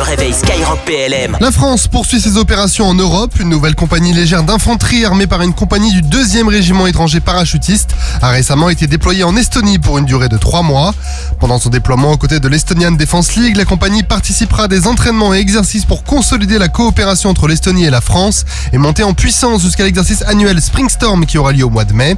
réveil Skyrock PLM. La France poursuit ses opérations en Europe. Une nouvelle compagnie légère d'infanterie armée par une compagnie du 2e régiment étranger parachutiste a récemment été déployée en Estonie pour une durée de 3 mois. Pendant son déploiement aux côtés de l'Estonian Defence League, la compagnie participera à des entraînements et exercices pour consolider la coopération entre l'Estonie et la France et monter en puissance jusqu'à l'exercice annuel Springstorm qui aura lieu au mois de mai.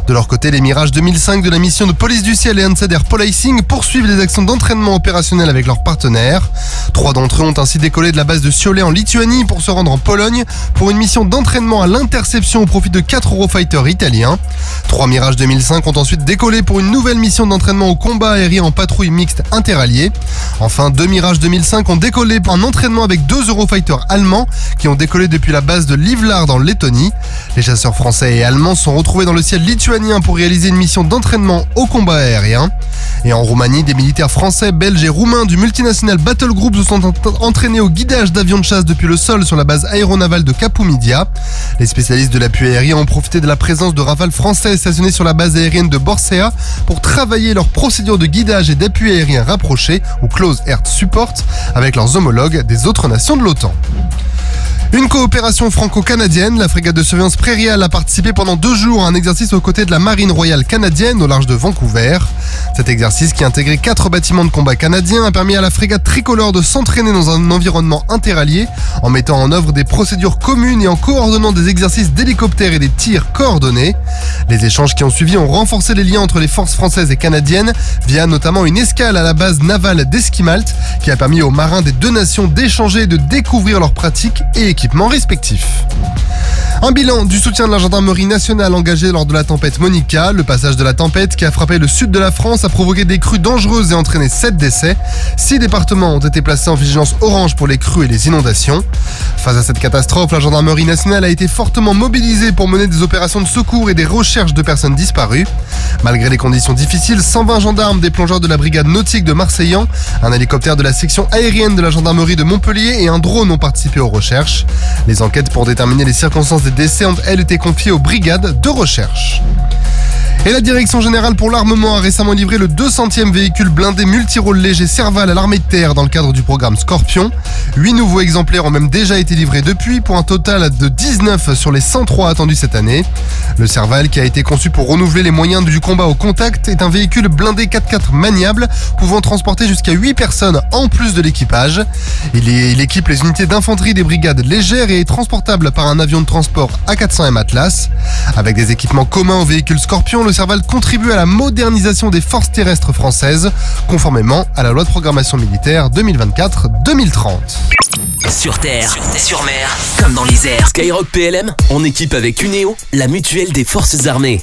De leur côté, les Mirage 2005 de la mission de police du ciel et Ansed Air Policing poursuivent les actions d'entraînement opérationnel avec leurs partenaires. 3 d'entre eux ont ainsi décollé de la base de Siolet en Lituanie pour se rendre en Pologne pour une mission d'entraînement à l'interception au profit de 4 Eurofighters italiens. 3 Mirage 2005 ont ensuite décollé pour une nouvelle mission d'entraînement au combat aérien en patrouille mixte interalliée. Enfin, 2 Mirage 2005 ont décollé pour un entraînement avec 2 Eurofighters allemands qui ont décollé depuis la base de Livlard en Lettonie. Les chasseurs français et allemands sont retrouvés dans le ciel lituanien pour réaliser une mission d'entraînement au combat aérien. Et en Roumanie, des militaires français, belges et roumains du multinational Battle Group se sont entraînés au guidage d'avions de chasse depuis le sol sur la base aéronavale de Kapoumidia. Les spécialistes de l'appui aérien ont profité de la présence de rafales françaises stationnées sur la base aérienne de Borcea pour travailler leurs procédures de guidage et d'appui aérien rapprochés ou Close Air Support avec leurs homologues des autres nations de l'OTAN. Une coopération franco-canadienne, la frégate de surveillance Prairial a participé pendant 2 jours à un exercice aux côtés de la Marine royale canadienne au large de Vancouver. Cet exercice, qui intégrait 4 bâtiments de combat canadiens, a permis à la frégate tricolore de s'entraîner dans un environnement interallié en mettant en œuvre des procédures communes et en coordonnant des exercices d'hélicoptères et des tirs coordonnés. Les échanges qui ont suivi ont renforcé les liens entre les forces françaises et canadiennes via notamment une escale à la base navale d'Esquimalt qui a permis aux marins des 2 nations d'échanger et de découvrir leurs pratiques et équipements respectifs. Un bilan du soutien de la gendarmerie nationale engagée lors de la tempête Monica. Le passage de la tempête qui a frappé le sud de la France a provoqué des crues dangereuses et entraîné 7 décès. 6 départements ont été placés en vigilance orange pour les crues et les inondations. Face à cette catastrophe, la gendarmerie nationale a été fortement mobilisée pour mener des opérations de secours et des recherches de personnes disparues. Malgré les conditions difficiles, 120 gendarmes, des plongeurs de la brigade nautique de Marseillan, un hélicoptère de la section aérienne de la gendarmerie de Montpellier et un drone ont participé aux recherches. Les enquêtes pour déterminer les circonstances des décès ont, elles, été confiées aux brigades de recherche. Et la Direction Générale pour l'Armement a récemment livré le 200e véhicule blindé multirôle léger Serval à l'armée de terre dans le cadre du programme Scorpion. 8 nouveaux exemplaires ont même déjà été livrés depuis pour un total de 19 sur les 103 attendus cette année. Le Serval, qui a été conçu pour renouveler les moyens du combat au contact, est un véhicule blindé 4x4 maniable pouvant transporter jusqu'à 8 personnes en plus de l'équipage. Il équipe les unités d'infanterie des brigades légères et est transportable par un avion de transport A400M Atlas. Avec des équipements communs aux véhicules Scorpion, le Serval contribue à la modernisation des forces terrestres françaises, conformément à la loi de programmation militaire 2024-2030. Sur terre, sur mer, comme dans les airs. Skyrock PLM, en équipe avec Uneo, la mutuelle des forces armées.